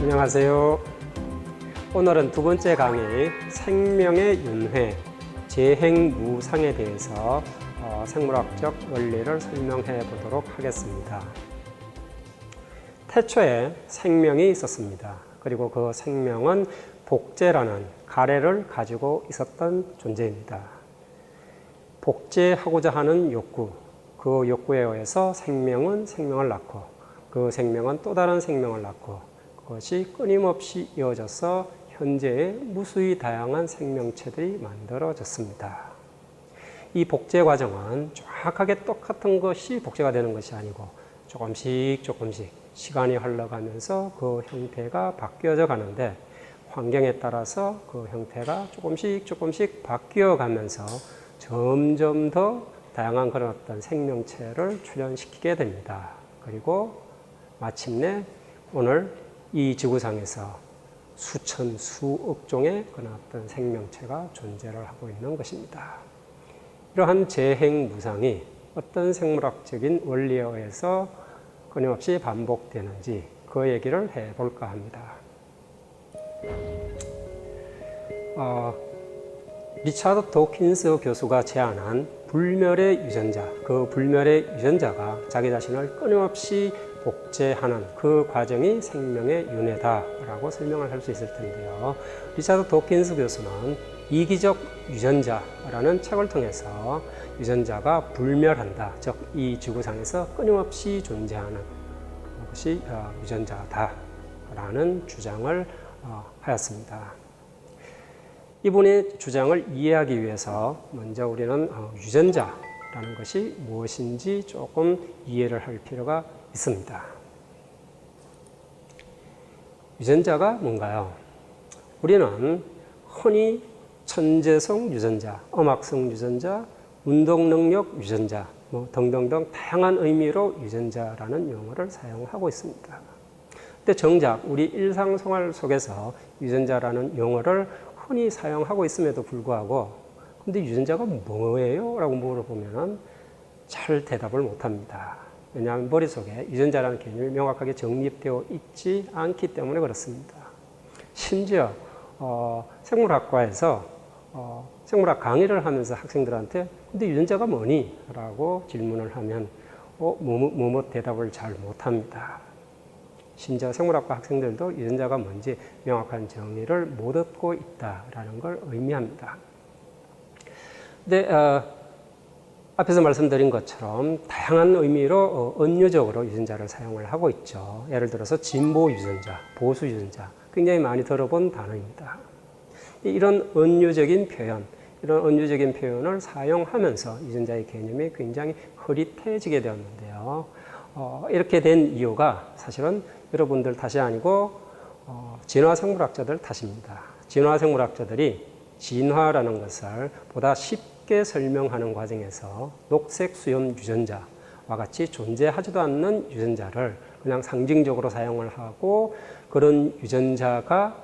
안녕하세요. 오늘은 두 번째 강의 생명의 윤회, 재행무상에 대해서 생물학적 원리를 설명해 보도록 하겠습니다. 태초에 생명이 있었습니다. 그리고 그 생명은 복제라는 가래를 가지고 있었던 존재입니다. 복제하고자 하는 욕구, 그 욕구에 의해서 생명은 생명을 낳고 그 생명은 또 다른 생명을 낳고 그것이 끊임없이 이어져서 현재의 무수히 다양한 생명체들이 만들어졌습니다. 이 복제 과정은 정확하게 똑같은 것이 복제가 되는 것이 아니고 조금씩 시간이 흘러가면서 그 형태가 바뀌어져 가는데 환경에 따라서 그 형태가 조금씩 바뀌어 가면서 점점 더 다양한 그런 어떤 생명체를 출현시키게 됩니다. 그리고 마침내 오늘 이 지구상에서 수천, 수억 종의 그런 어떤 생명체가 존재를 하고 있는 것입니다. 이러한 재행무상이 어떤 생물학적인 원리에 의해서 끊임없이 반복되는지 그 얘기를 해볼까 합니다. 리차드 도킨스 교수가 제안한 불멸의 유전자, 그 불멸의 유전자가 자기 자신을 끊임없이 복제하는 그 과정이 생명의 윤회다라고 설명을 할 수 있을 텐데요. 리차드 도킨스 교수는 이기적 유전자라는 책을 통해서 유전자가 불멸한다, 즉 이 지구상에서 끊임없이 존재하는 것이 유전자다라는 주장을 하였습니다. 이분의 주장을 이해하기 위해서 먼저 우리는 유전자라는 것이 무엇인지 조금 이해를 할 필요가 있습니다. 유전자가 뭔가요? 우리는 흔히 천재성 유전자, 음악성 유전자, 운동능력 유전자 등등등 다양한 의미로 유전자라는 용어를 사용하고 있습니다. 근데 정작 우리 일상생활 속에서 유전자라는 용어를 흔히 사용하고 있음에도 불구하고 근데 유전자가 뭐예요? 라고 물어보면 잘 대답을 못합니다. 왜냐하면 머릿속에 유전자라는 개념이 명확하게 정립되어 있지 않기 때문에 그렇습니다. 심지어 생물학과에서 생물학 강의를 하면서 학생들한테 근데 유전자가 뭐니? 라고 질문을 하면 뭐뭐 대답을 잘 못합니다. 심지어 생물학과 학생들도 유전자가 뭔지 명확한 정의를 못 얻고 있다는 걸 의미합니다. 근데 앞에서 말씀드린 것처럼 다양한 의미로 은유적으로 유전자를 사용을 하고 있죠. 예를 들어서 진보 유전자, 보수 유전자 굉장히 많이 들어본 단어입니다. 이런 은유적인 표현을 사용하면서 유전자의 개념이 굉장히 흐릿해지게 되었는데요. 이렇게 된 이유가 사실은 여러분들 탓이 아니고 진화생물학자들 탓입니다. 진화생물학자들이 진화라는 것을 보다 쉽게 설명하는 과정에서 녹색 수염 유전자와 같이 존재하지도 않는 유전자를 그냥 상징적으로 사용을 하고 그런 유전자가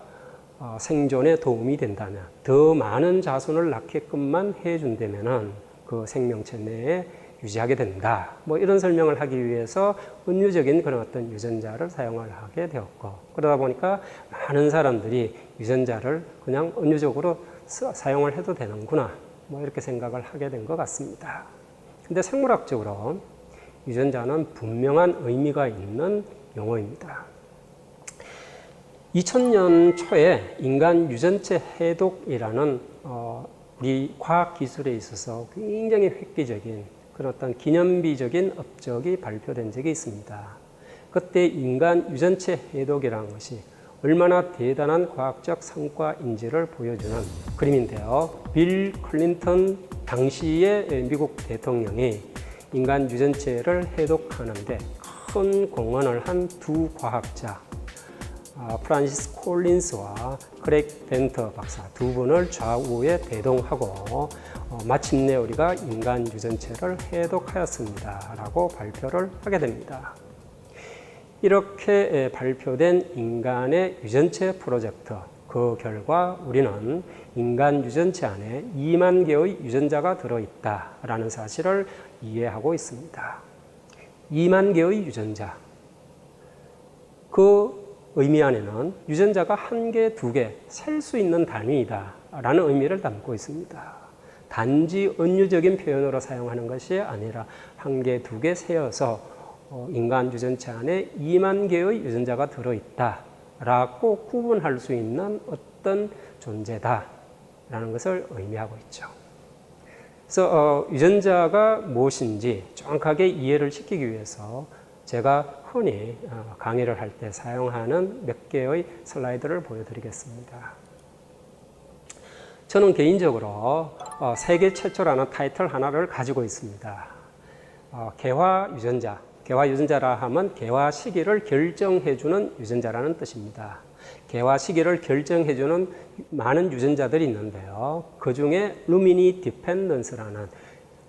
생존에 도움이 된다면 더 많은 자손을 낳게끔만 해준다면 그 생명체 내에 유지하게 된다. 이런 설명을 하기 위해서 은유적인 그런 어떤 유전자를 사용을 하게 되었고 그러다 보니까 많은 사람들이 유전자를 그냥 은유적으로 사용을 해도 되는구나. 이렇게 생각을 하게 된 것 같습니다. 근데 생물학적으로 유전자는 분명한 의미가 있는 용어입니다. 2000년 초에 인간 유전체 해독이라는 우리 과학 기술에 있어서 굉장히 획기적인 그런 어떤 기념비적인 업적이 발표된 적이 있습니다. 그때 인간 유전체 해독이라는 것이 얼마나 대단한 과학적 성과인지를 보여주는 그림인데요. 빌 클린턴 당시의 미국 대통령이 인간 유전체를 해독하는데 큰 공헌을 한 두 과학자 프란시스 콜린스와 크레이그 벤터 박사 두 분을 좌우에 대동하고 마침내 우리가 인간 유전체를 해독하였습니다 라고 발표를 하게 됩니다. 이렇게 발표된 인간의 유전체 프로젝트 그 결과 우리는 인간 유전체 안에 2만 개의 유전자가 들어있다라는 사실을 이해하고 있습니다. 2만 개의 유전자. 그 의미 안에는 유전자가 한 개, 두 개 셀 수 있는 단위이다 라는 의미를 담고 있습니다. 단지 은유적인 표현으로 사용하는 것이 아니라 한 개, 두 개 세어서 인간 유전체 안에 2만 개의 유전자가 들어있다 라고 구분할 수 있는 어떤 존재다 라는 것을 의미하고 있죠. 그래서 유전자가 무엇인지 정확하게 이해를 시키기 위해서 제가 흔히 강의를 할 때 사용하는 몇 개의 슬라이드를 보여드리겠습니다. 저는 개인적으로 세계 최초라는 타이틀 하나를 가지고 있습니다. 개화 유전자. 개화 유전자라 하면 개화 시기를 결정해주는 유전자라는 뜻입니다. 개화 시기를 결정해주는 많은 유전자들이 있는데요. 그 중에 루미니 디펜던스라는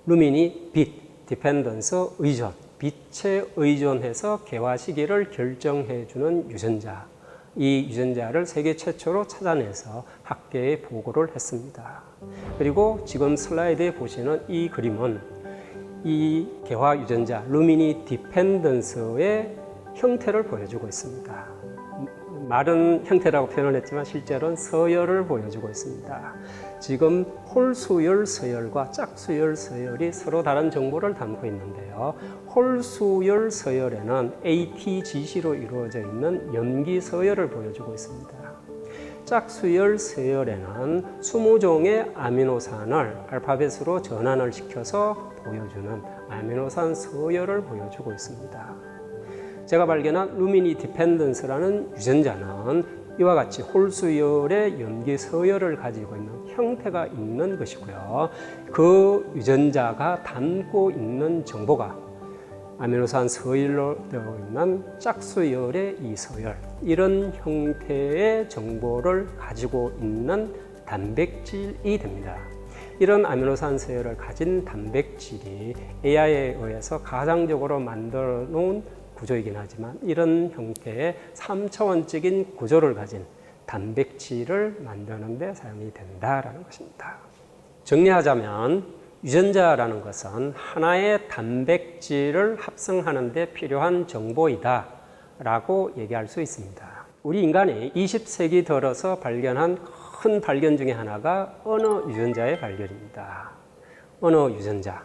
루미니 빛, 디펜던스 의존, 빛에 의존해서 개화 시기를 결정해주는 유전자. 이 유전자를 세계 최초로 찾아내서 학계에 보고를 했습니다. 그리고 지금 슬라이드에 보시는 이 그림은 이 개화 유전자 루미니 디펜던스의 형태를 보여주고 있습니다. 마른 형태라고 표현을 했지만 실제로는 서열을 보여주고 있습니다. 지금 홀수열 서열과 짝수열 서열이 서로 다른 정보를 담고 있는데요. 홀수열 서열에는 ATGC로 이루어져 있는 염기 서열을 보여주고 있습니다. 짝수열 서열에는 20종의 아미노산을 알파벳으로 전환을 시켜서 보여주는 아미노산 서열을 보여주고 있습니다. 제가 발견한 루미니 디펜던스라는 유전자는 이와 같이 홀수열의 염기 서열을 가지고 있는 형태가 있는 것이고요. 그 유전자가 담고 있는 정보가 아미노산 서열로 되어 있는 짝수열의 이 서열, 이런 형태의 정보를 가지고 있는 단백질이 됩니다. 이런 아미노산 서열을 가진 단백질이 AI에 의해서 가상적으로 만들어 놓은 구조이긴 하지만 이런 형태의 3차원적인 구조를 가진 단백질을 만드는 데 사용이 된다라는 것입니다. 정리하자면 유전자라는 것은 하나의 단백질을 합성하는 데 필요한 정보이다 라고 얘기할 수 있습니다. 우리 인간이 20세기 들어서 발견한 큰 발견 중에 하나가 언어 유전자의 발견입니다. 언어 유전자.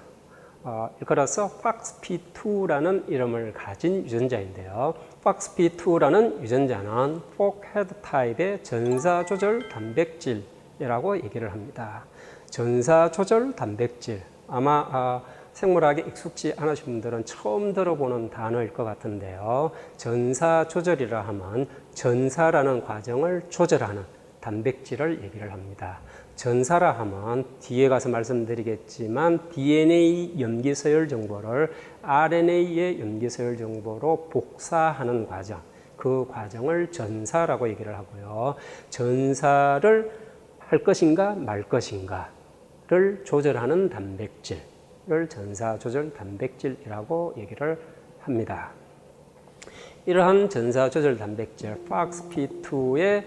일컬어서 FOXP2라는 이름을 가진 유전자인데요. FOXP2라는 유전자는 포크헤드 타입의 전사조절 단백질이라고 얘기를 합니다. 전사조절 단백질. 아마 생물학에 익숙지 않으신 분들은 처음 들어보는 단어일 것 같은데요. 전사조절이라 하면 전사라는 과정을 조절하는 단백질을 얘기를 합니다. 전사라 하면 뒤에 가서 말씀드리겠지만 DNA 염기서열 정보를 RNA의 염기서열 정보로 복사하는 과정, 그 과정을 전사라고 얘기를 하고요. 전사를 할 것인가 말 것인가를 조절하는 단백질을 전사조절 단백질이라고 얘기를 합니다. 이러한 전사조절 단백질 FOXP2의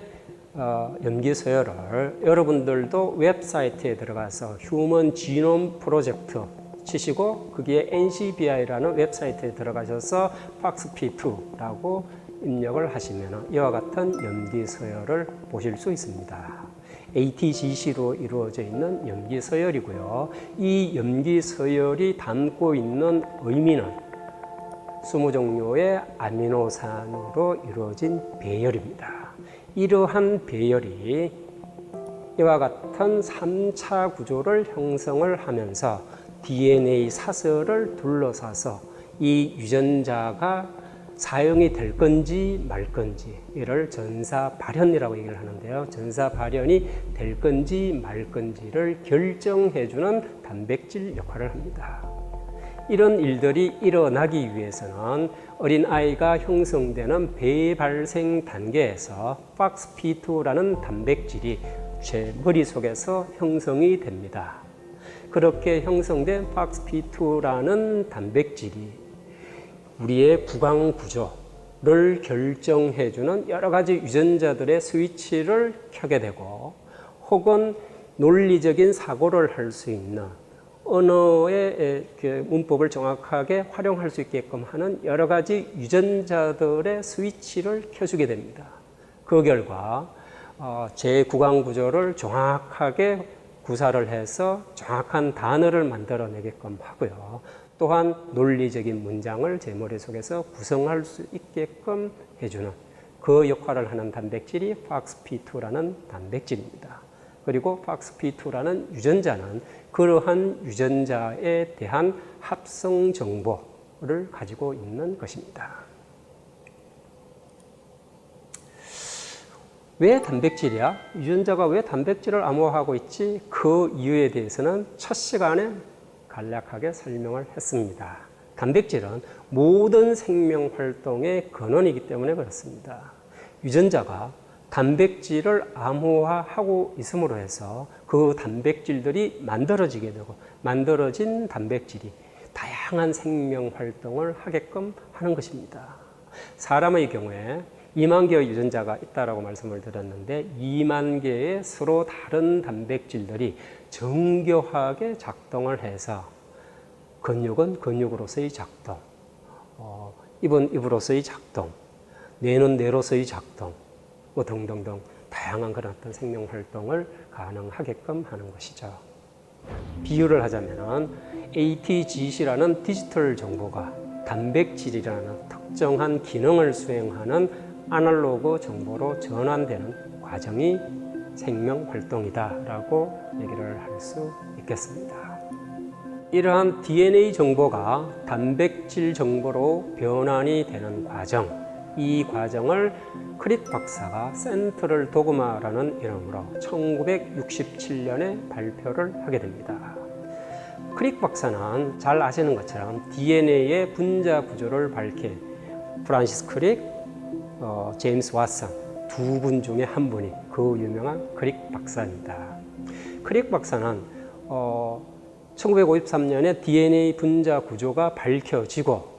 염기 서열을 여러분들도 웹사이트에 들어가서 휴먼 지놈 프로젝트 치시고 거기에 NCBI라는 웹사이트에 들어가셔서 FOXP2라고 입력을 하시면 이와 같은 염기 서열을 보실 수 있습니다. ATGC로 이루어져 있는 염기 서열이고요. 이 염기 서열이 담고 있는 의미는 20종류의 아미노산으로 이루어진 배열입니다. 이러한 배열이 이와 같은 3차 구조를 형성을 하면서 DNA 사슬을 둘러싸서 이 유전자가 사용이 될 건지 말 건지 이를 전사 발현이라고 얘기를 하는데요. 전사 발현이 될 건지 말 건지를 결정해주는 단백질 역할을 합니다. 이런 일들이 일어나기 위해서는 어린아이가 형성되는 배발생 단계에서 FOXP2라는 단백질이 제 머릿속에서 형성이 됩니다. 그렇게 형성된 FOXP2라는 단백질이 우리의 구강 구조를 결정해주는 여러 가지 유전자들의 스위치를 켜게 되고 혹은 논리적인 사고를 할 수 있는 언어의 문법을 정확하게 활용할 수 있게끔 하는 여러 가지 유전자들의 스위치를 켜주게 됩니다. 그 결과 제 구강 구조를 정확하게 구사를 해서 정확한 단어를 만들어내게끔 하고요. 또한 논리적인 문장을 제 머릿속에서 구성할 수 있게끔 해주는 그 역할을 하는 단백질이 FOXP2라는 단백질입니다. 그리고 FOXP2라는 유전자는 그러한 유전자에 대한 합성 정보를 가지고 있는 것입니다. 왜 단백질이야? 유전자가 왜 단백질을 암호화하고 있지? 그 이유에 대해서는 첫 시간에 간략하게 설명을 했습니다. 단백질은 모든 생명 활동의 근원이기 때문에 그렇습니다. 유전자가 단백질을 암호화하고 있음으로 해서 그 단백질들이 만들어지게 되고 만들어진 단백질이 다양한 생명 활동을 하게끔 하는 것입니다. 사람의 경우에 2만 개의 유전자가 있다고 말씀을 드렸는데 2만 개의 서로 다른 단백질들이 정교하게 작동을 해서 근육은 근육으로서의 작동, 입은 입으로서의 작동, 뇌는 뇌로서의 작동, 뭐 등등등 다양한 그런 어떤 생명 활동을 가능하게끔 하는 것이죠. 비유를 하자면 ATGC라는 디지털 정보가 단백질이라는 특정한 기능을 수행하는 아날로그 정보로 전환되는 과정이 생명 활동이다라고 얘기를 할 수 있겠습니다. 이러한 DNA 정보가 단백질 정보로 변환이 되는 과정, 이 과정을 크릭 박사가 센트럴 도그마라는 이름으로 1967년에 발표를 하게 됩니다. 크릭 박사는 잘 아시는 것처럼 DNA의 분자 구조를 밝힌 프란시스 크릭, 제임스 왓슨 두 분 중에 한 분이 그 유명한 크릭 박사입니다. 크릭 박사는 1953년에 DNA 분자 구조가 밝혀지고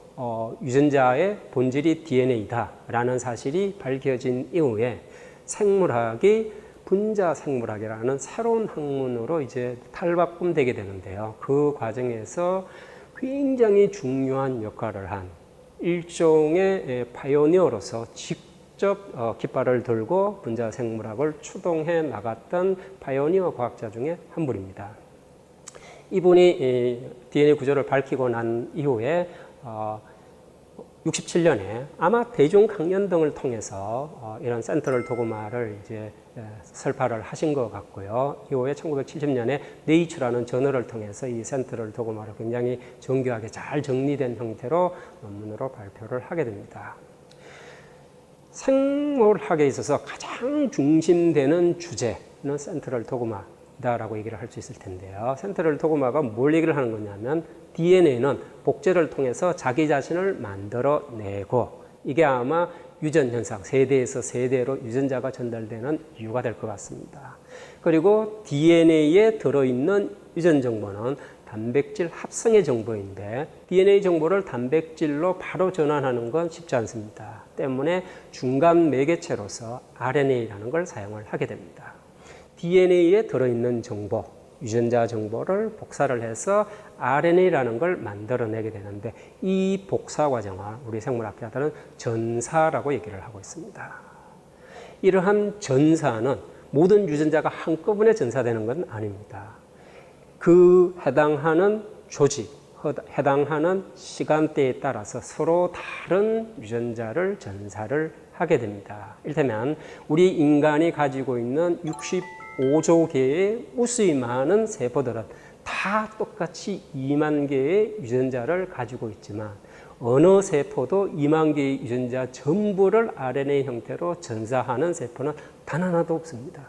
유전자의 본질이 DNA다라는 사실이 밝혀진 이후에 생물학이 분자 생물학이라는 새로운 학문으로 이제 탈바꿈되게 되는데요. 그 과정에서 굉장히 중요한 역할을 한 일종의 파이오니어로서 직접 깃발을 들고 분자 생물학을 추동해 나갔던 파이오니어 과학자 중에 한 분입니다. 이분이 DNA 구조를 밝히고 난 이후에 67년에 아마 대중 강연 등을 통해서 이런 센트럴 도그마를 이제 설파를 하신 것 같고요. 이후에 1970년에 네이처라는 저널을 통해서 이 센트럴 도그마를 굉장히 정교하게 잘 정리된 형태로 논문으로 발표를 하게 됩니다. 생물학에 있어서 가장 중심되는 주제는 센트럴 도그마다라고 얘기를 할 수 있을 텐데요. 센트럴 도그마가 뭘 얘기를 하는 거냐면 DNA는 복제를 통해서 자기 자신을 만들어내고 이게 아마 유전 현상, 세대에서 세대로 유전자가 전달되는 이유가 될 것 같습니다. 그리고 DNA에 들어있는 유전 정보는 단백질 합성의 정보인데 DNA 정보를 단백질로 바로 전환하는 건 쉽지 않습니다. 때문에 중간 매개체로서 RNA라는 걸 사용을 하게 됩니다. DNA에 들어있는 정보, 유전자 정보를 복사를 해서 RNA라는 걸 만들어내게 되는데 이 복사 과정을 우리 생물학자들은 전사라고 얘기를 하고 있습니다. 이러한 전사는 모든 유전자가 한꺼번에 전사되는 건 아닙니다. 그 해당하는 조직, 해당하는 시간대에 따라서 서로 다른 유전자를 전사를 하게 됩니다. 이를테면 우리 인간이 가지고 있는 65조 개의 무수히 많은 세포들은 다 똑같이 2만 개의 유전자를 가지고 있지만 어느 세포도 2만 개의 유전자 전부를 RNA 형태로 전사하는 세포는 단 하나도 없습니다.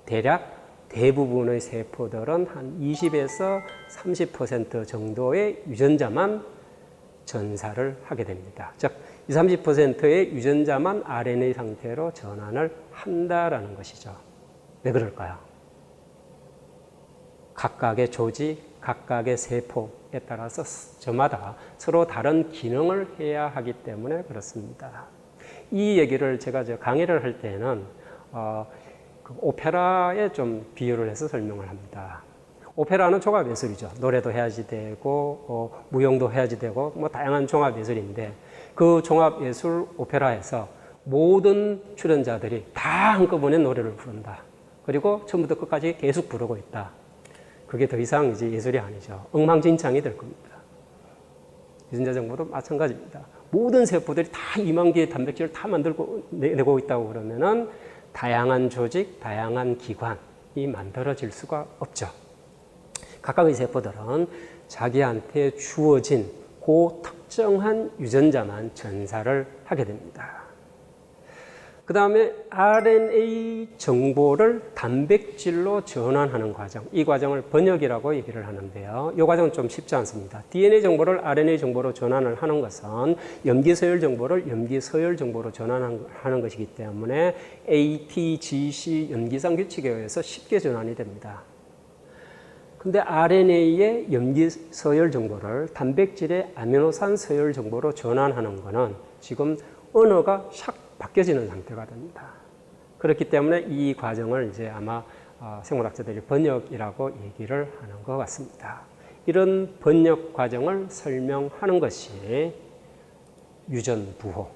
대략 대부분의 세포들은 한 20에서 30% 정도의 유전자만 전사를 하게 됩니다. 즉 20, 30%의 유전자만 RNA 상태로 전환을 한다라는 것이죠. 왜 그럴까요? 각각의 조직, 각각의 세포에 따라서 저마다 서로 다른 기능을 해야 하기 때문에 그렇습니다. 이 얘기를 제가 강의를 할 때는 오페라에 좀 비유를 해서 설명을 합니다. 오페라는 종합예술이죠. 노래도 해야지 되고 무용도 해야지 되고 뭐 다양한 종합예술인데 그 종합예술 오페라에서 모든 출연자들이 다 한꺼번에 노래를 부른다. 그리고 처음부터 끝까지 계속 부르고 있다. 그게 더 이상 이제 예술이 아니죠. 엉망진창이 될 겁니다. 유전자 정보도 마찬가지입니다. 모든 세포들이 다 2만 개의 단백질을 다 만들고 내고 있다고 그러면은 다양한 조직, 다양한 기관이 만들어질 수가 없죠. 각각의 세포들은 자기한테 주어진 그 특정한 유전자만 전사를 하게 됩니다. 그 다음에 RNA 정보를 단백질로 전환하는 과정, 이 과정을 번역이라고 얘기를 하는데요. 이 과정은 좀 쉽지 않습니다. DNA 정보를 RNA 정보로 전환을 하는 것은 염기서열 정보를 염기서열 정보로 전환하는 것이기 때문에 ATGC 염기상 규칙에 의해서 쉽게 전환이 됩니다. 근데 RNA의 염기서열 정보를 단백질의 아미노산 서열 정보로 전환하는 것은 지금 언어가 샥 바뀌어지는 상태가 됩니다. 그렇기 때문에 이 과정을 이제 아마 생물학자들이 번역이라고 얘기를 하는 것 같습니다. 이런 번역 과정을 설명하는 것이 유전부호,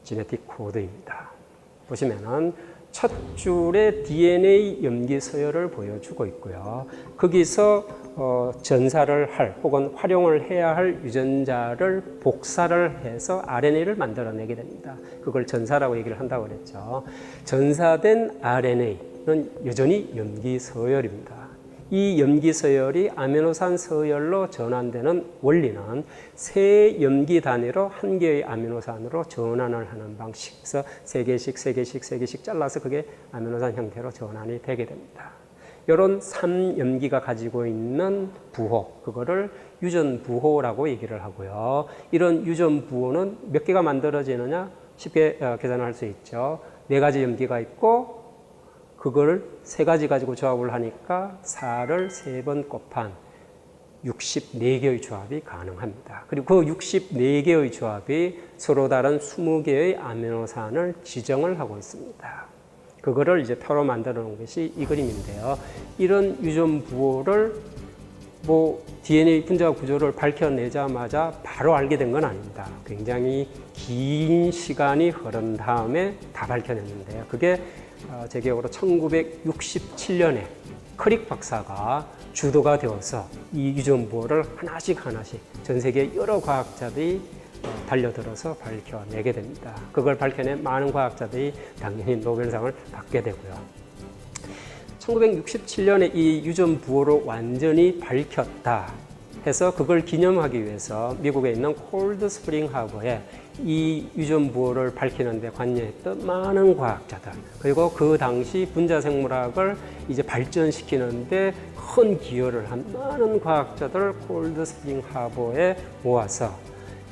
제네틱 코드입니다. 보시면은 첫 줄에 DNA 염기 서열을 보여주고 있고요. 거기서 전사를 할 혹은 활용을 해야 할 유전자를 복사를 해서 RNA를 만들어내게 됩니다. 그걸 전사라고 얘기를 한다고 그랬죠. 전사된 RNA는 여전히 염기 서열입니다. 이 염기 서열이 아미노산 서열로 전환되는 원리는 세 염기 단위로 한 개의 아미노산으로 전환을 하는 방식. 그래서 세 개씩 잘라서 그게 아미노산 형태로 전환이 되게 됩니다. 이런 3염기가 가지고 있는 부호, 그거를 유전부호라고 얘기를 하고요. 이런 유전부호는 몇 개가 만들어지느냐? 쉽게 계산을 할 수 있죠. 4가지 염기가 있고 그걸 3가지 가지고 조합을 하니까 4를 3번 곱한 64개의 조합이 가능합니다. 그리고 그 64개의 조합이 서로 다른 20개의 아미노산을 지정을 하고 있습니다. 그거를 이제 표로 만들어 놓은 것이 이 그림인데요. 이런 유전부호를 DNA 분자 구조를 밝혀내자마자 바로 알게 된 건 아닙니다. 굉장히 긴 시간이 흐른 다음에 다 밝혀냈는데요. 그게 제 기억으로 1967년에 크릭 박사가 주도가 되어서 이 유전부호를 하나씩 전 세계 여러 과학자들이 달려들어서 밝혀내게 됩니다. 그걸 밝혀낸 많은 과학자들이 당연히 노벨상을 받게 되고요. 1967년에 이 유전부호를 완전히 밝혔다 해서 그걸 기념하기 위해서 미국에 있는 콜드 스프링 하버에 이 유전부호를 밝히는 데 관여했던 많은 과학자들, 그리고 그 당시 분자생물학을 이제 발전시키는데 큰 기여를 한 많은 과학자들을 콜드 스프링 하버에 모아서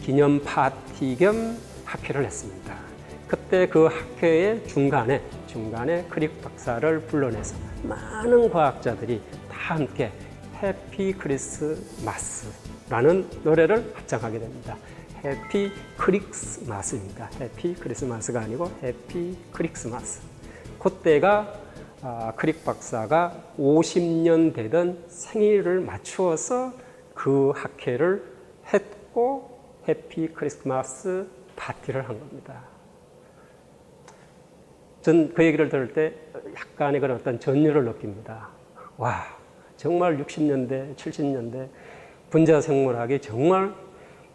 기념 파티 겸 학회를 했습니다. 그때 그 학회의 중간에 크릭 박사를 불러내서 많은 과학자들이 다 함께 해피 크리스마스라는 노래를 합창하게 됩니다. 해피 크리스마스입니다. 해피 크리스마스가 아니고 해피 크리스마스. 그때가 크릭 박사가 50년 되던 생일을 맞추어서 그 학회를 했고 해피 크리스마스 파티를 한 겁니다. 전 그 얘기를 들을 때 약간의 그런 어떤 전율을 느낍니다. 와, 정말 60년대, 70년대 분자생물학이 정말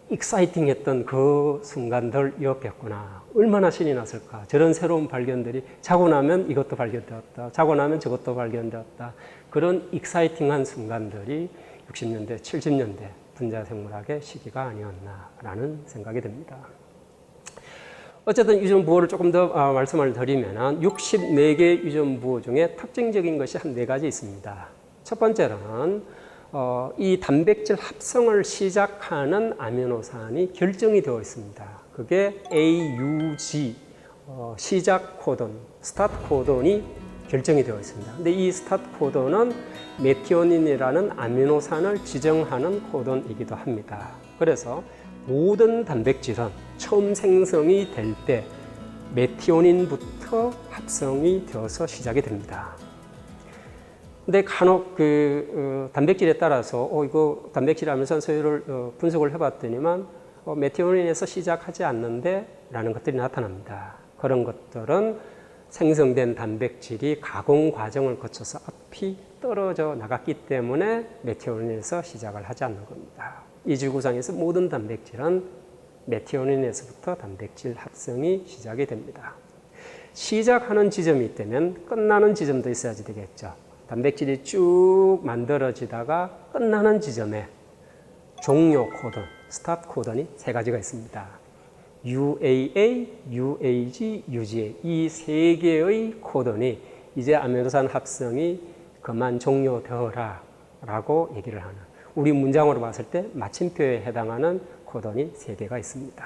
익사이팅했던 그 순간들이었겠구나. 얼마나 신이 났을까. 저런 새로운 발견들이 자고 나면 이것도 발견되었다. 자고 나면 저것도 발견되었다. 그런 익사이팅한 순간들이 60년대, 70년대 분자생물학의 시기가 아니었나라는 생각이 듭니다. 어쨌든 유전부호를 조금 더 말씀을 드리면 64개 유전부호 중에 특징적인 것이 한 4가지 있습니다. 첫 번째로는 이 단백질 합성을 시작하는 아미노산이 결정이 되어 있습니다. 그게 AUG, 시작 코돈, 스타트 코돈이 결정이 되어 있습니다. 근데 이 스타트 코돈은 메티오닌이라는 아미노산을 지정하는 코돈이기도 합니다. 그래서 모든 단백질은 처음 생성이 될 때 메티오닌부터 합성이 되어서 시작이 됩니다. 근데 간혹 단백질에 따라서 이거 단백질 아미노산소유를 분석을 해봤더니만 메티오닌에서 시작하지 않는데 라는 것들이 나타납니다. 그런 것들은 생성된 단백질이 가공 과정을 거쳐서 앞이 떨어져 나갔기 때문에 메티오닌에서 시작을 하지 않는 겁니다. 이 지구상에서 모든 단백질은 메티오닌에서부터 단백질 합성이 시작이 됩니다. 시작하는 지점이 있다면 끝나는 지점도 있어야지 되겠죠. 단백질이 쭉 만들어지다가 끝나는 지점에 종료 코던, 스탑 코던이 세 가지가 있습니다. UAA, UAG, UGA 이 세 개의 코던이 이제 아미노산 합성이 그만 종료되어라 라고 얘기를 하는, 우리 문장으로 봤을 때 마침표에 해당하는 코던이 세 개가 있습니다.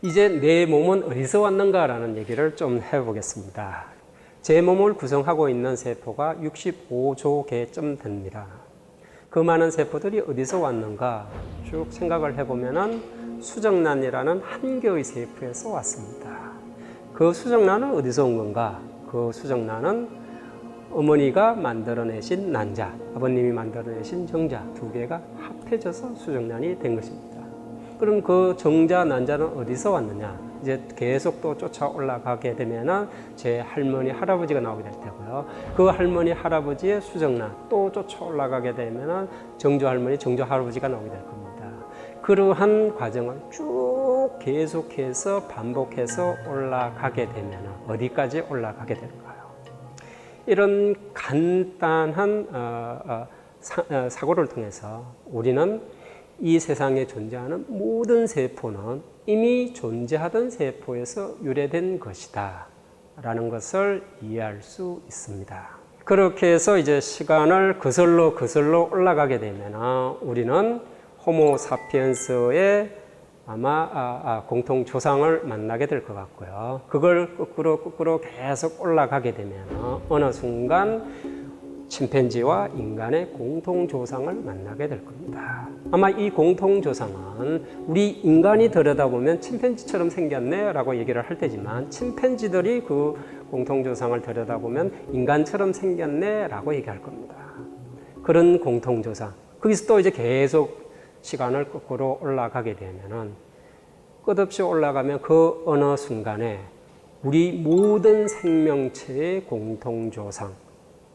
이제 내 몸은 어디서 왔는가라는 얘기를 좀 해보겠습니다. 제 몸을 구성하고 있는 세포가 65조 개쯤 됩니다. 그 많은 세포들이 어디서 왔는가 쭉 생각을 해보면 수정란이라는 한 개의 세포에서 왔습니다. 그 수정란은 어디서 온 건가? 그 수정란은 어머니가 만들어내신 난자, 아버님이 만들어내신 정자 두 개가 합해져서 수정란이 된 것입니다. 그럼 그 정자, 난자는 어디서 왔느냐? 이제 계속 또 쫓아 올라가게 되면은 제 할머니, 할아버지가 나오게 될 테고요. 그 할머니, 할아버지의 수정란 또 쫓아 올라가게 되면은 정조 할머니, 정조 할아버지가 나오게 될 겁니다. 그러한 과정을 쭉 계속해서 반복해서 올라가게 되면은 어디까지 올라가게 될까요? 이런 간단한 사고를 통해서 우리는 이 세상에 존재하는 모든 세포는 이미 존재하던 세포에서 유래된 것이다 라는 것을 이해할 수 있습니다. 그렇게 해서 이제 시간을 거슬러 올라가게 되면 우리는 호모 사피엔스의 아마 공통 조상을 만나게 될 것 같고요. 그걸 거꾸로 계속 올라가게 되면 어느 순간 침팬지와 인간의 공통 조상을 만나게 될 겁니다. 아마 이 공통 조상은 우리 인간이 들여다보면 침팬지처럼 생겼네 라고 얘기를 할 테지만 침팬지들이 그 공통 조상을 들여다보면 인간처럼 생겼네 라고 얘기할 겁니다. 그런 공통 조상. 거기서 또 이제 계속 시간을 거꾸로 올라가게 되면은 끝없이 올라가면 그 어느 순간에 우리 모든 생명체의 공통 조상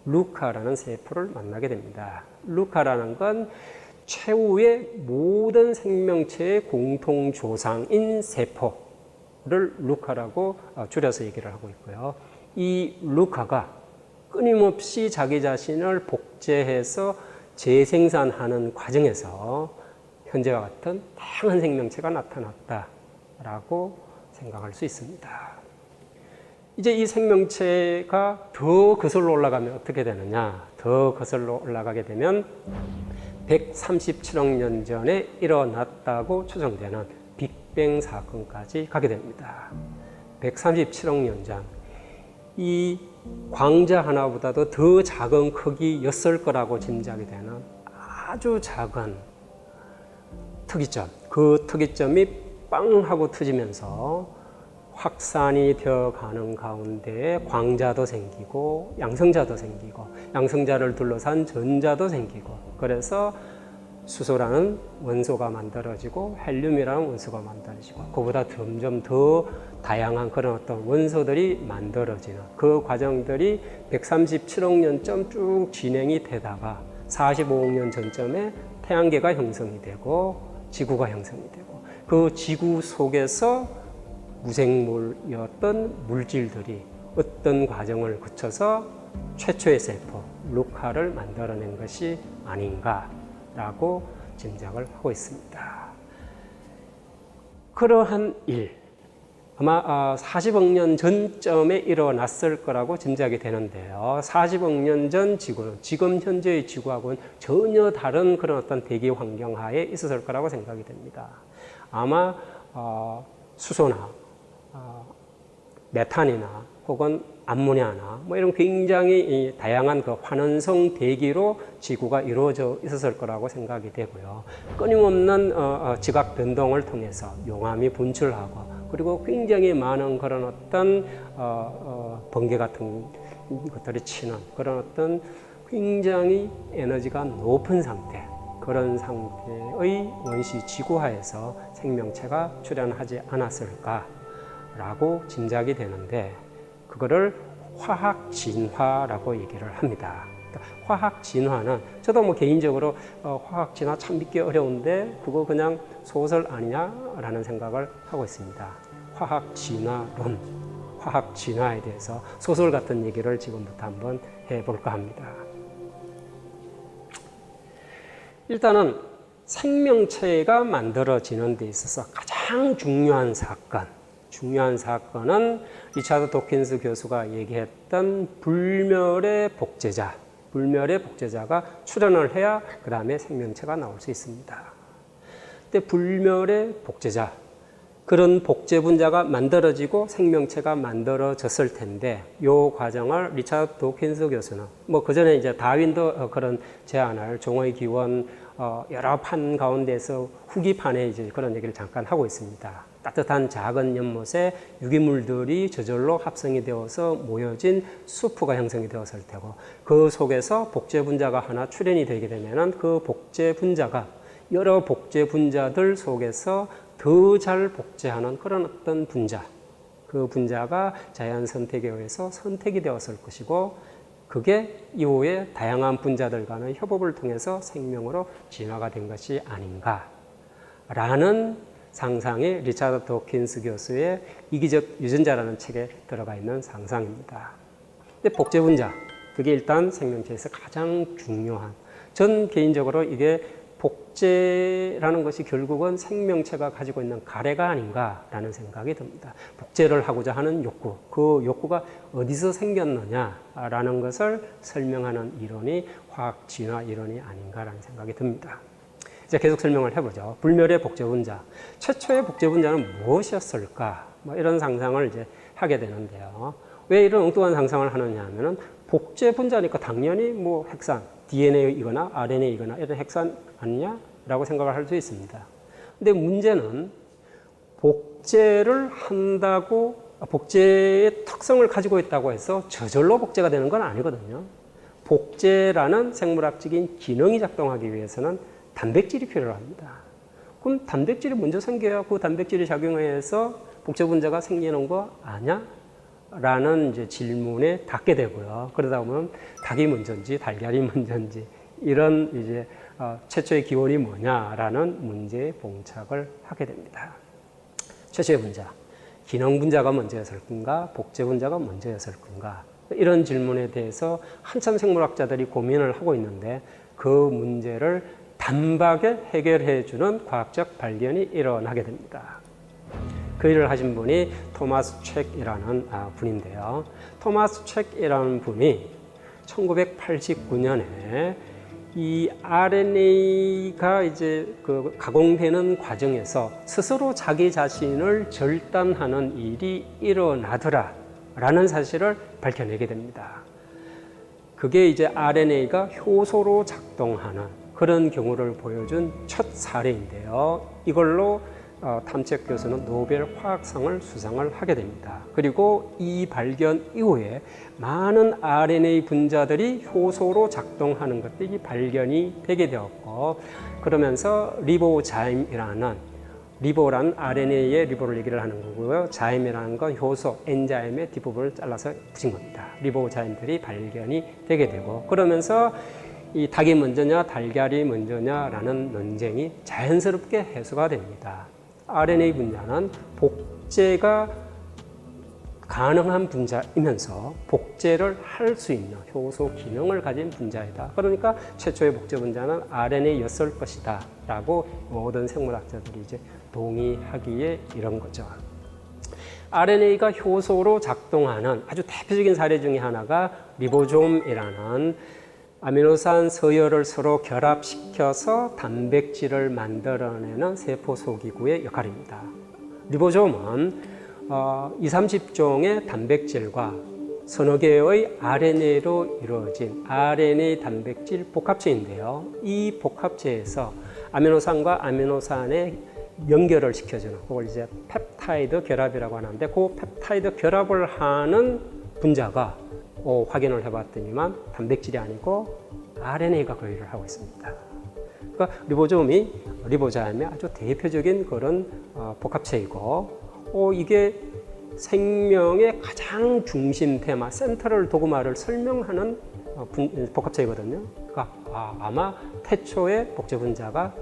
루카라는 세포를 만나게 됩니다. 루카라는 건 최후의 모든 생명체의 공통 조상인 세포를 루카라고 줄여서 얘기를 하고 있고요. 이 루카가 끊임없이 자기 자신을 복제해서 재생산하는 과정에서 현재와 같은 다양한 생명체가 나타났다라고 생각할 수 있습니다. 이제 이 생명체가 더 거슬러 올라가면 어떻게 되느냐? 더 거슬러 올라가게 되면 137억 년 전에 일어났다고 추정되는 빅뱅 사건까지 가게 됩니다. 137억 년 전. 이 광자 하나보다도 더 작은 크기였을 거라고 짐작이 되는 아주 작은 특이점. 그 특이점이 빵 하고 터지면서 확산이 되어 가는 가운데 광자도 생기고 양성자도 생기고 양성자를 둘러싼 전자도 생기고 그래서 수소라는 원소가 만들어지고 헬륨이라는 원소가 만들어지고 그보다 점점 더 다양한 그런 어떤 원소들이 만들어지는 그 과정들이 137억 년쯤 쭉 진행이 되다가 45억 년 전쯤에 태양계가 형성이 되고 지구가 형성이 되고 그 지구 속에서 무생물이었던 물질들이 어떤 과정을 거쳐서 최초의 세포, 루카를 만들어낸 것이 아닌가라고 짐작을 하고 있습니다. 그러한 일, 아마 40억 년 전쯤에 일어났을 거라고 짐작이 되는데요. 40억 년 전 지구는 지금 현재의 지구하고는 전혀 다른 그런 어떤 대기 환경 하에 있었을 거라고 생각이 됩니다. 아마 수소나 메탄이나 혹은 암모니아나 뭐 이런 굉장히 다양한 그 환원성 대기로 지구가 이루어져 있었을 거라고 생각이 되고요. 끊임없는 지각 변동을 통해서 용암이 분출하고 그리고 굉장히 많은 그런 어떤 번개 같은 것들이 치는 그런 어떤 굉장히 에너지가 높은 상태, 그런 상태의 원시 지구하에서 생명체가 출현하지 않았을까라고 짐작이 되는데, 그거를 화학 진화라고 얘기를 합니다. 화학 진화는 저도 개인적으로 화학 진화 참 믿기 어려운데 그거 그냥 소설 아니냐라는 생각을 하고 있습니다. 화학 진화론, 화학 진화에 대해서 소설 같은 얘기를 지금부터 한번 해볼까 합니다. 일단은 생명체가 만들어지는 데 있어서 가장 중요한 사건은 리차드 도킨스 교수가 얘기했던 불멸의 복제자가 출현을 해야 그 다음에 생명체가 나올 수 있습니다. 근데 불멸의 복제자, 그런 복제 분자가 만들어지고 생명체가 만들어졌을 텐데, 이 과정을 리차드 도킨스 교수는 그 전에 이제 다윈도 그런 제안을 종의 기원 여러 판 가운데서 후기판에 이제 그런 얘기를 잠깐 하고 있습니다. 따뜻한 작은 연못에 유기물들이 저절로 합성이 되어서 모여진 수프가 형성이 되었을 테고, 그 속에서 복제 분자가 하나 출현이 되게 되면은 그 복제 분자가 여러 복제 분자들 속에서 더 잘 복제하는 그런 어떤 분자, 그 분자가 자연 선택에 의해서 선택이 되었을 것이고, 그게 이후에 다양한 분자들 간의 협업을 통해서 생명으로 진화가 된 것이 아닌가라는 상상이 리차드 도킨스 교수의 이기적 유전자라는 책에 들어가 있는 상상입니다. 근데 복제 분자, 그게 일단 생명체에서 가장 중요한, 전 개인적으로 이게 복제라는 것이 결국은 생명체가 가지고 있는 가래가 아닌가라는 생각이 듭니다. 복제를 하고자 하는 욕구, 그 욕구가 어디서 생겼느냐라는 것을 설명하는 이론이 화학 진화 이론이 아닌가라는 생각이 듭니다. 이제 계속 설명을 해보죠. 불멸의 복제 분자, 최초의 복제 분자는 무엇이었을까? 이런 상상을 이제 하게 되는데요. 왜 이런 엉뚱한 상상을 하느냐 하면은 복제 분자니까 당연히 핵산, DNA이거나 RNA이거나 이런 핵산 아니냐라고 생각을 할 수 있습니다. 근데 문제는 복제를 한다고, 복제의 특성을 가지고 있다고 해서 저절로 복제가 되는 건 아니거든요. 복제라는 생물학적인 기능이 작동하기 위해서는 단백질이 필요합니다. 그럼 단백질이 먼저 생겨야 그 단백질이 작용해서 복제 분자가 생기는 거 아냐? 라는 이제 질문에 닿게 되고요. 그러다 보면 닭이 먼저인지 달걀이 먼저인지 이런 이제 최초의 기원이 뭐냐라는 문제에 봉착을 하게 됩니다. 최초의 분자, 기능 분자가 먼저였을 건가, 복제 분자가 먼저였을 건가, 이런 질문에 대해서 한참 생물학자들이 고민을 하고 있는데, 그 문제를 단박에 해결해 주는 과학적 발견이 일어나게 됩니다. 그 일을 하신 분이 토마스 책이라는 분인데요. 토마스 책이라는 분이 1989년에 이 RNA가 이제 그 가공되는 과정에서 스스로 자기 자신을 절단하는 일이 일어나더라라는 사실을 밝혀내게 됩니다. 그게 이제 RNA가 효소로 작동하는 그런 경우를 보여준 첫 사례인데요. 이걸로 탐책 교수는 노벨 화학상을 수상을 하게 됩니다. 그리고 이 발견 이후에 많은 RNA 분자들이 효소로 작동하는 것들이 발견이 되게 되었고, 그러면서 리보자임이라는, 리보란 RNA의 리보를 얘기를 하는 거고요. 자임이라는 건 효소, 엔자임의 뒷부분을 잘라서 붙인 겁니다. 리보자임들이 발견이 되게 되고, 그러면서 이 닭이 먼저냐 달걀이 먼저냐라는 논쟁이 자연스럽게 해소가 됩니다. RNA 분자는 복제가 가능한 분자이면서 복제를 할 수 있는 효소 기능을 가진 분자이다. 그러니까 최초의 복제 분자는 RNA였을 것이다 라고 모든 생물학자들이 이제 동의하기에 이런 거죠. RNA가 효소로 작동하는 아주 대표적인 사례 중에 하나가 리보솜이라는 아미노산 서열을 서로 결합시켜서 단백질을 만들어내는 세포 소기구의 역할입니다. 리보솜은 20-30종의 단백질과 서너 개의 RNA로 이루어진 RNA 단백질 복합체인데요. 이 복합체에서 아미노산과 아미노산의 연결을 시켜주는, 그걸 이제 펩타이드 결합이라고 하는데, 그 펩타이드 결합을 하는 분자가 확인을 해봤더니만 단백질이 아니고 RNA가 거의를 하고 있습니다. 그러니까 리보자임이 아주 대표적인 그런 복합체이고 이게 생명의 가장 중심 테마, 센터럴 도그마를 설명하는 복합체이거든요. 그러니까 아마 태초의 복제 분자가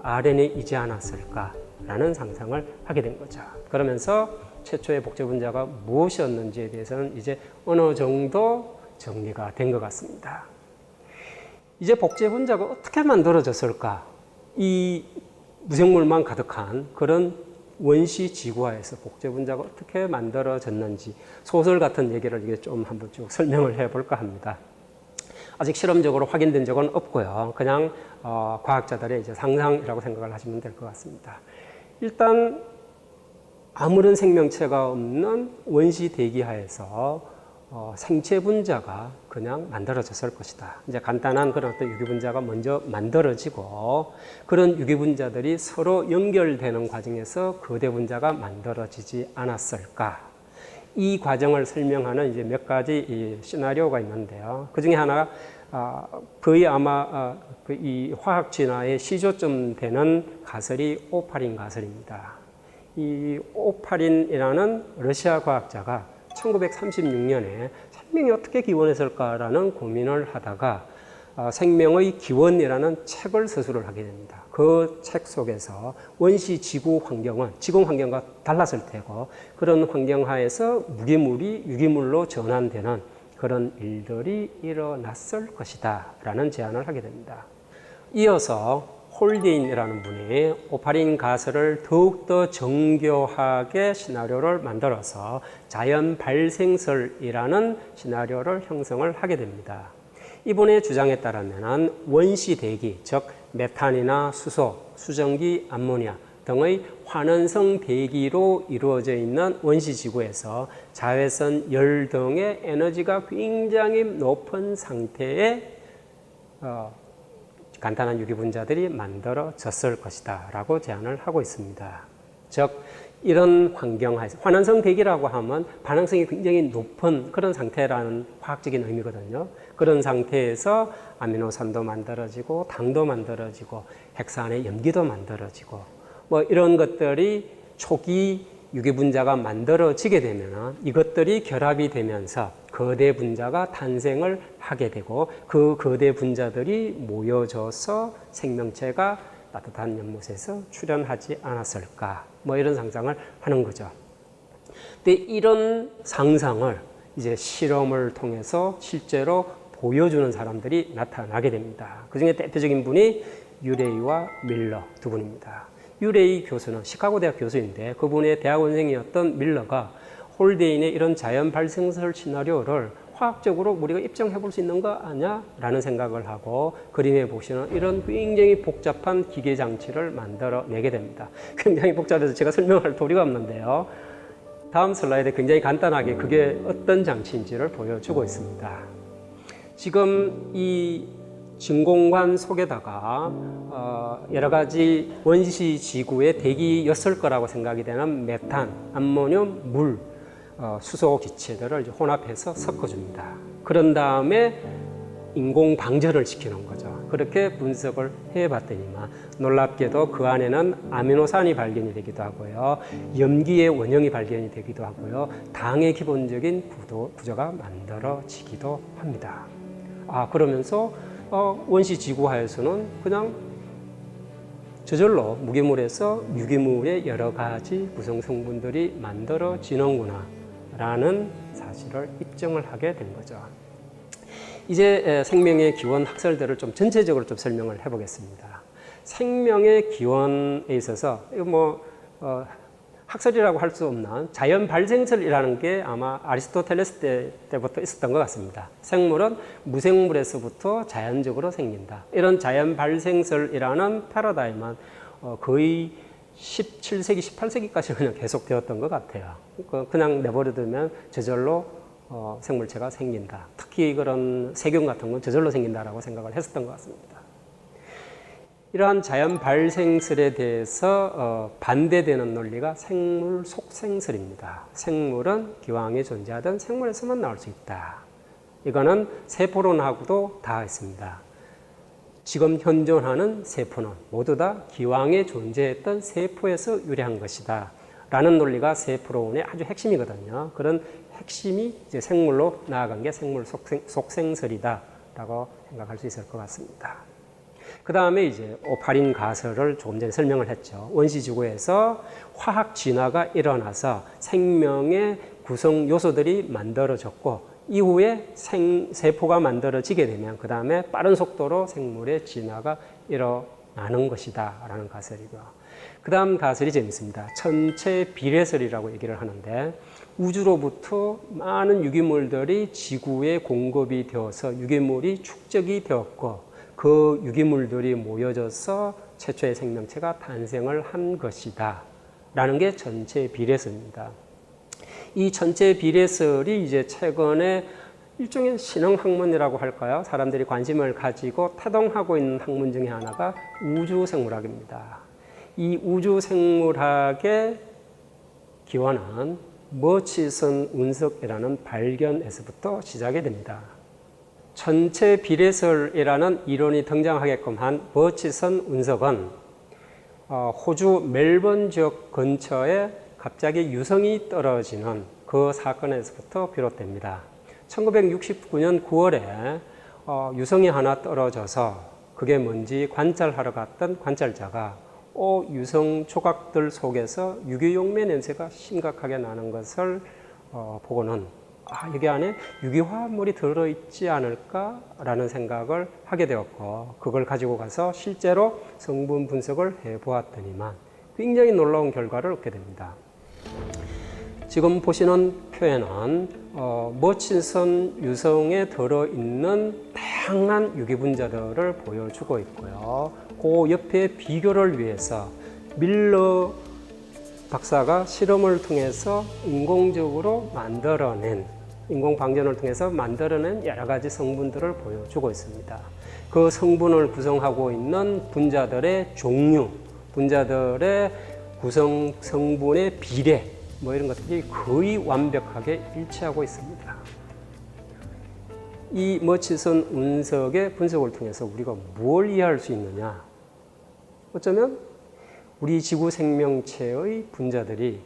RNA이지 않았을까라는 상상을 하게 된 거죠. 그러면서 최초의 복제 분자가 무엇이었는지에 대해서는 이제 어느 정도 정리가 된 것 같습니다. 이제 복제 분자가 어떻게 만들어졌을까? 이 무생물만 가득한 그런 원시 지구화에서 복제 분자가 어떻게 만들어졌는지 소설 같은 얘기를 이게 좀 한번 쭉 설명을 해볼까 합니다. 아직 실험적으로 확인된 적은 없고요. 그냥 과학자들의 이제 상상이라고 생각을 하시면 될 것 같습니다. 일단 아무런 생명체가 없는 원시 대기하에서 생체 분자가 그냥 만들어졌을 것이다. 이제 간단한 그런 어떤 유기 분자가 먼저 만들어지고 그런 유기 분자들이 서로 연결되는 과정에서 거대 분자가 만들어지지 않았을까. 이 과정을 설명하는 이제 몇 가지 이 시나리오가 있는데요. 그 중에 하나가 거의 아마 이 화학 진화의 시조점 되는 가설이 오파린 가설입니다. 이 오파린이라는 러시아 과학자가 1936년에 생명이 어떻게 기원했을까라는 고민을 하다가 생명의 기원이라는 책을 서술을 하게 됩니다. 그 책 속에서 원시 지구 환경은 지금 환경과 달랐을 테고 그런 환경 하에서 무기물이 유기물로 전환되는 그런 일들이 일어났을 것이다 라는 제안을 하게 됩니다. 이어서 홀데인이라는 분이 오파린 가설을 더욱더 정교하게 시나리오를 만들어서 자연 발생설이라는 시나리오를 형성을 하게 됩니다. 이분의 주장에 따르면 원시 대기, 즉 메탄이나 수소, 수증기, 암모니아 등의 환원성 대기로 이루어져 있는 원시 지구에서 자외선, 열 등의 에너지가 굉장히 높은 상태에 간단한 유기 분자들이 만들어졌을 것이다 라고 제안을 하고 있습니다. 즉 이런 환경 하에서 환원성 대기라고 하면 반응성이 굉장히 높은 그런 상태라는 과학적인 의미거든요. 그런 상태에서 아미노산도 만들어지고 당도 만들어지고 핵산의 염기도 만들어지고 뭐 이런 것들이 초기 유기 분자가 만들어지게 되면 이것들이 결합이 되면서 거대 분자가 탄생을 하게 되고 그 거대 분자들이 모여져서 생명체가 따뜻한 연못에서 출현하지 않았을까 뭐 이런 상상을 하는 거죠. 근데 이런 상상을 이제 실험을 통해서 실제로 보여주는 사람들이 나타나게 됩니다. 그 중에 대표적인 분이 유레이와 밀러 두 분입니다. 유레이 교수는 시카고 대학 교수인데 그분의 대학원생이었던 밀러가 홀데인의 이런 자연 발생설 시나리오를 화학적으로 우리가 입증해 볼 수 있는 거 아니야? 라는 생각을 하고 그림에 보시는 이런 굉장히 복잡한 기계 장치를 만들어내게 됩니다. 굉장히 복잡해서 제가 설명할 도리가 없는데요. 다음 슬라이드에 굉장히 간단하게 그게 어떤 장치인지를 보여주고 있습니다. 지금 이 진공관 속에다가 여러 가지 원시 지구의 대기였을 거라고 생각이 되는 메탄, 암모늄, 물, 수소 기체들을 혼합해서 섞어줍니다. 그런 다음에 인공 방전을 시키는 거죠. 그렇게 분석을 해봤더니만 놀랍게도 그 안에는 아미노산이 발견이 되기도 하고요. 염기의 원형이 발견이 되기도 하고요. 당의 기본적인 구조가 만들어지기도 합니다. 그러면서 원시 지구하에서는 그냥 저절로 무기물에서 유기물의 여러 가지 구성 성분들이 만들어지는구나 라는 사실을 입증을 하게 된 거죠. 이제 생명의 기원 학설들을 좀 전체적으로 좀 설명을 해보겠습니다. 생명의 기원에 있어서 학설이라고 할 수 없는 자연 발생설이라는 게 아마 아리스토텔레스 때부터 있었던 것 같습니다. 생물은 무생물에서부터 자연적으로 생긴다. 이런 자연 발생설이라는 패러다임은 거의 17세기, 18세기까지 그냥 계속되었던 것 같아요. 그냥 내버려두면 저절로 생물체가 생긴다. 특히 그런 세균 같은 건 저절로 생긴다라고 생각을 했었던 것 같습니다. 이러한 자연 발생설에 대해서 반대되는 논리가 생물 속생설입니다. 생물은 기왕에 존재하던 생물에서만 나올 수 있다. 이거는 세포론하고도 다 있습니다. 지금 현존하는 세포는 모두 다 기왕에 존재했던 세포에서 유래한 것이다 라는 논리가 세포론의 아주 핵심이거든요. 그런 핵심이 이제 생물로 나아간 게 생물 속생설이다 라고 생각할 수 있을 것 같습니다. 그 다음에 이제 오파린 가설을 조금 전에 설명을 했죠. 원시지구에서 화학 진화가 일어나서 생명의 구성 요소들이 만들어졌고 이후에 세포가 만들어지게 되면 그 다음에 빠른 속도로 생물의 진화가 일어나는 것이다 라는 가설이고요. 그 다음 가설이 재밌습니다. 천체 비례설이라고 얘기를 하는데 우주로부터 많은 유기물들이 지구에 공급이 되어서 유기물이 축적이 되었고 그 유기물들이 모여져서 최초의 생명체가 탄생을 한 것이다 라는 게 천체 비례설입니다. 이 천체 비례설이 이제 최근에 일종의 신흥 학문이라고 할까요? 사람들이 관심을 가지고 태동하고 있는 학문 중에 하나가 우주생물학입니다. 이 우주생물학의 기원은 머치선 운석이라는 발견에서부터 시작이 됩니다. 천체 비례설이라는 이론이 등장하게끔 한 머치선 운석은 호주 멜번 지역 근처에 갑자기 유성이 떨어지는 그 사건에서부터 비롯됩니다. 1969년 9월에 유성이 하나 떨어져서 그게 뭔지 관찰하러 갔던 관찰자가 유성 조각들 속에서 유기용매 냄새가 심각하게 나는 것을 보고는 여기 안에 유기화합물이 들어있지 않을까라는 생각을 하게 되었고 그걸 가지고 가서 실제로 성분 분석을 해보았더니만 굉장히 놀라운 결과를 얻게 됩니다. 지금 보시는 표에는 머친선 유성에 들어있는 다양한 유기분자들을 보여주고 있고요. 그 옆에 비교를 위해서 밀러 박사가 실험을 통해서 인공적으로 만들어낸 인공방전을 통해서 만들어낸 여러 가지 성분들을 보여주고 있습니다. 그 성분을 구성하고 있는 분자들의 종류, 분자들의 구성 성분의 비례 이런 것들이 거의 완벽하게 일치하고 있습니다. 이 머치선 운석의 분석을 통해서 우리가 뭘 이해할 수 있느냐? 어쩌면 우리 지구 생명체의 분자들이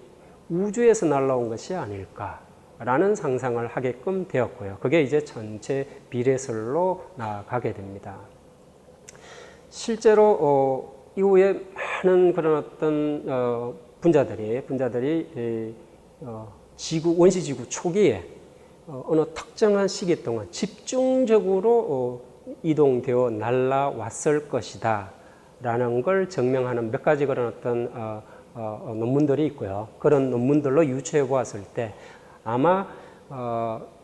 우주에서 날아온 것이 아닐까라는 상상을 하게끔 되었고요. 그게 이제 전체 비례설로 나아가게 됩니다. 실제로 이후에 많은 그런 어떤 분자들이 원시지구 초기에 어느 특정한 시기 동안 집중적으로 이동되어 날아왔을 것이다 라는 걸 증명하는 몇 가지 그런 어떤 논문들이 있고요. 그런 논문들로 유추해 보았을 때 아마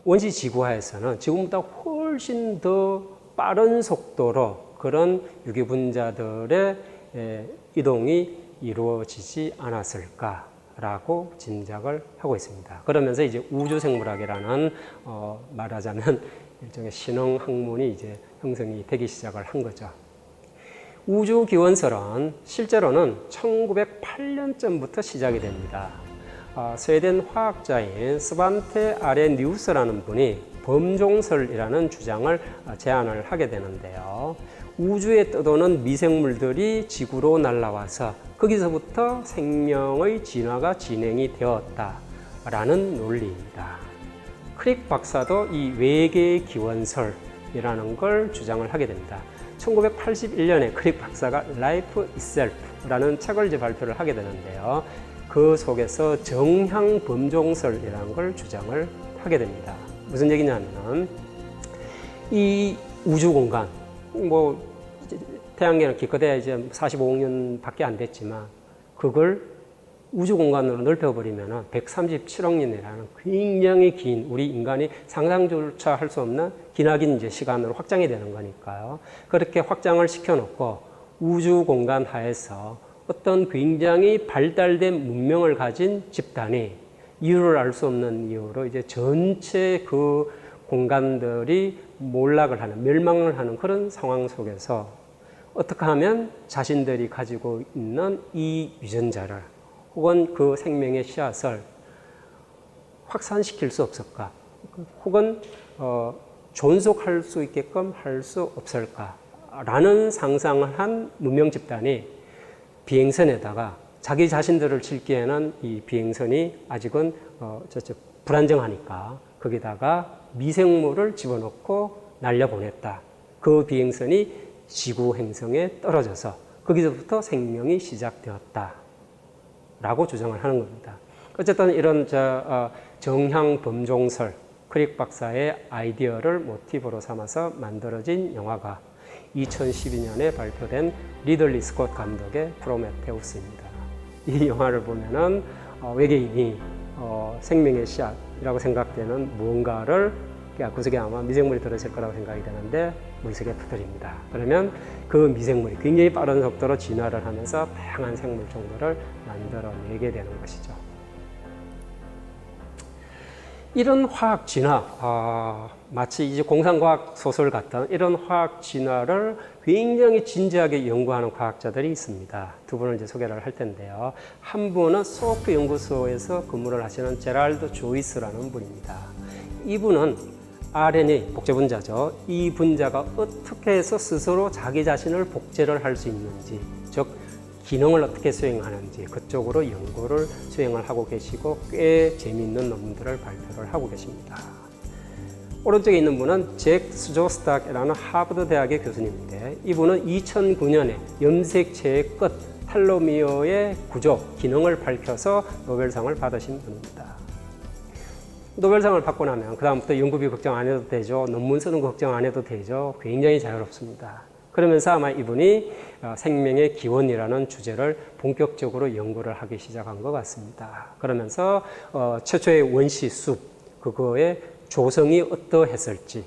원시지구화에서는 지금보다 훨씬 더 빠른 속도로 그런 유기분자들의 이동이 이루어지지 않았을까라고 짐작을 하고 있습니다. 그러면서 이제 우주생물학이라는 말하자면 일종의 신흥 학문이 이제 형성이 되기 시작을 한 거죠. 우주기원설은 실제로는 1908년쯤부터 시작이 됩니다. 스웨덴 화학자인 스반테 아레니우스라는 분이 범종설이라는 주장을 제안을 하게 되는데요. 우주에 떠도는 미생물들이 지구로 날아와서 거기서부터 생명의 진화가 진행이 되었다라는 논리입니다. 크릭 박사도 이 외계의 기원설이라는 걸 주장을 하게 됩니다. 1981년에 크릭 박사가 Life Itself라는 책을 이제 발표를 하게 되는데요. 그 속에서 정향 범종설이라는 걸 주장을 하게 됩니다. 무슨 얘기냐면 이 우주 공간 태양계는 기껏해야 이제 45억 년밖에 안 됐지만 그걸 우주 공간으로 넓혀버리면 137억 년이라는 굉장히 긴 우리 인간이 상상조차 할 수 없는 기나긴 이제 시간으로 확장이 되는 거니까요. 그렇게 확장을 시켜놓고 우주 공간 하에서 어떤 굉장히 발달된 문명을 가진 집단이 이유를 알 수 없는 이유로 이제 전체 그 공간들이 몰락을 하는, 멸망을 하는 그런 상황 속에서 어떻게 하면 자신들이 가지고 있는 이 유전자를 혹은 그 생명의 씨앗을 확산시킬 수 없을까? 혹은 존속할 수 있게끔 할 수 없을까라는 상상을 한 문명 집단이 비행선에다가 자기 자신들을 싣기에는 이 비행선이 아직은 불안정하니까 거기다가 미생물을 집어넣고 날려보냈다. 그 비행선이 지구 행성에 떨어져서 거기서부터 생명이 시작되었다. 라고 주장을 하는 겁니다. 어쨌든 이런 정향 범종설, 크릭 박사의 아이디어를 모티브로 삼아서 만들어진 영화가 2012년에 발표된 리들리 스콧 감독의 프로메테우스입니다. 이 영화를 보면은 외계인이 생명의 씨앗이라고 생각되는 무언가를 구석에 아마 미생물이 들어있을 거라고 생각이 되는데 물속에 터뜨립니다. 그러면 그 미생물이 굉장히 빠른 속도로 진화를 하면서 다양한 생물 종들을 만들어내게 되는 것이죠. 이런 화학 진화, 마치 이제 공상과학 소설 같은 이런 화학 진화를 굉장히 진지하게 연구하는 과학자들이 있습니다. 두 분을 이제 소개를 할 텐데요. 한 분은 소프 연구소에서 근무를 하시는 제랄드 조이스라는 분입니다. 이분은 RNA 복제 분자죠. 이 분자가 어떻게 해서 스스로 자기 자신을 복제를 할 수 있는지, 즉 기능을 어떻게 수행하는지 그쪽으로 연구를 수행을 하고 계시고 꽤 재미있는 논문들을 발표를 하고 계십니다. 오른쪽에 있는 분은 잭 스조스탁이라는 하버드 대학의 교수님인데 이분은 2009년에 염색체의 끝 텔로미어의 구조, 기능을 밝혀서 노벨상을 받으신 분입니다. 노벨상을 받고 나면 그 다음부터 연구비 걱정 안 해도 되죠. 논문 쓰는 거 걱정 안 해도 되죠. 굉장히 자유롭습니다. 그러면서 아마 이분이 생명의 기원이라는 주제를 본격적으로 연구를 하기 시작한 것 같습니다. 그러면서 최초의 원시 숲, 그거의 조성이 어떠했을지,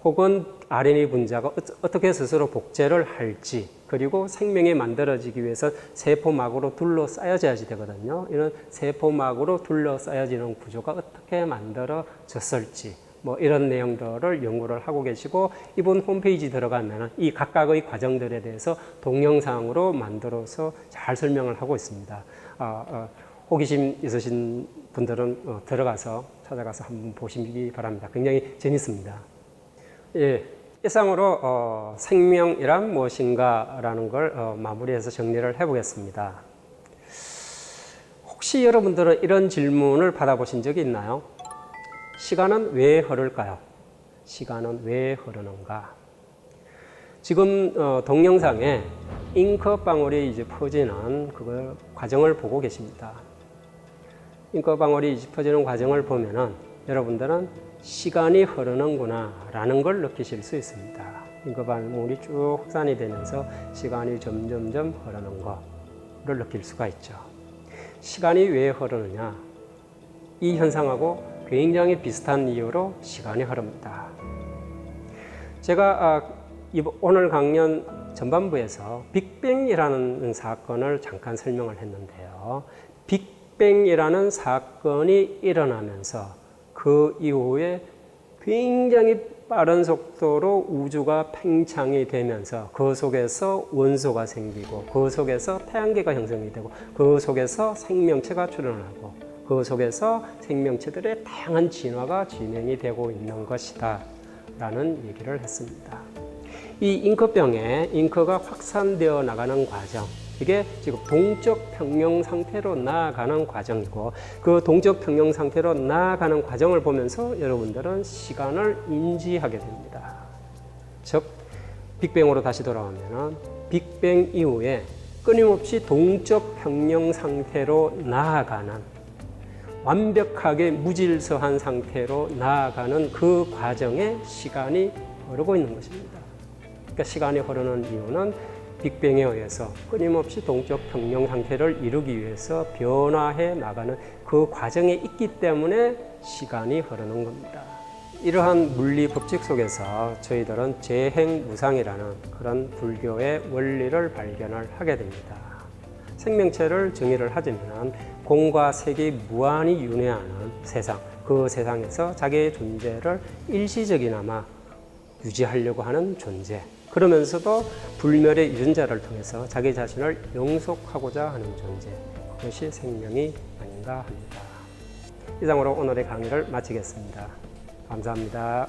혹은 RNA 분자가 어떻게 스스로 복제를 할지, 그리고 생명이 만들어지기 위해서 세포막으로 둘러싸여져야지 되거든요. 이런 세포막으로 둘러싸여지는 구조가 어떻게 만들어졌을지, 이런 내용들을 연구를 하고 계시고 이분 홈페이지 들어가면 이 각각의 과정들에 대해서 동영상으로 만들어서 잘 설명을 하고 있습니다. 호기심 있으신 분들은 들어가서 찾아가서 한번 보시기 바랍니다. 굉장히 재밌습니다. 예, 이상으로 생명이란 무엇인가라는 걸 마무리해서 정리를 해보겠습니다. 혹시 여러분들은 이런 질문을 받아보신 적이 있나요? 시간은 왜 흐를까요? 시간은 왜 흐르는가? 지금 동영상에 잉크 방울이 이제 퍼지는 그 과정을 보고 계십니다. 잉크 방울이 이제 퍼지는 과정을 보면은 여러분들은 시간이 흐르는구나 라는 걸 느끼실 수 있습니다. 잉크 방울이 쭉 확산이 되면서 시간이 점점점 흐르는 거를 느낄 수가 있죠. 시간이 왜 흐르느냐? 이 현상하고 굉장히 비슷한 이유로 시간이 흐릅니다. 제가 오늘 강연 전반부에서 빅뱅이라는 사건을 잠깐 설명을 했는데요. 빅뱅이라는 사건이 일어나면서 그 이후에 굉장히 빠른 속도로 우주가 팽창이 되면서 그 속에서 원소가 생기고 그 속에서 태양계가 형성이 되고 그 속에서 생명체가 출현하고 그 속에서 생명체들의 다양한 진화가 진행이 되고 있는 것이다 라는 얘기를 했습니다. 이 잉크병에 잉크가 확산되어 나가는 과정, 이게 지금 동적 평형 상태로 나아가는 과정이고 그 동적 평형 상태로 나아가는 과정을 보면서 여러분들은 시간을 인지하게 됩니다. 즉 빅뱅으로 다시 돌아오면 빅뱅 이후에 끊임없이 동적 평형 상태로 나아가는 완벽하게 무질서한 상태로 나아가는 그 과정에 시간이 흐르고 있는 것입니다. 그러니까 시간이 흐르는 이유는 빅뱅에 의해서 끊임없이 동적 평형 상태를 이루기 위해서 변화해 나가는 그 과정에 있기 때문에 시간이 흐르는 겁니다. 이러한 물리 법칙 속에서 저희들은 재행무상이라는 그런 불교의 원리를 발견을 하게 됩니다. 생명체를 정의를 하자면 공과 색이 무한히 윤회하는 세상, 그 세상에서 자기의 존재를 일시적이나마 유지하려고 하는 존재, 그러면서도 불멸의 유전자를 통해서 자기 자신을 영속하고자 하는 존재, 그것이 생명이 아닌가 합니다. 이상으로 오늘의 강의를 마치겠습니다. 감사합니다.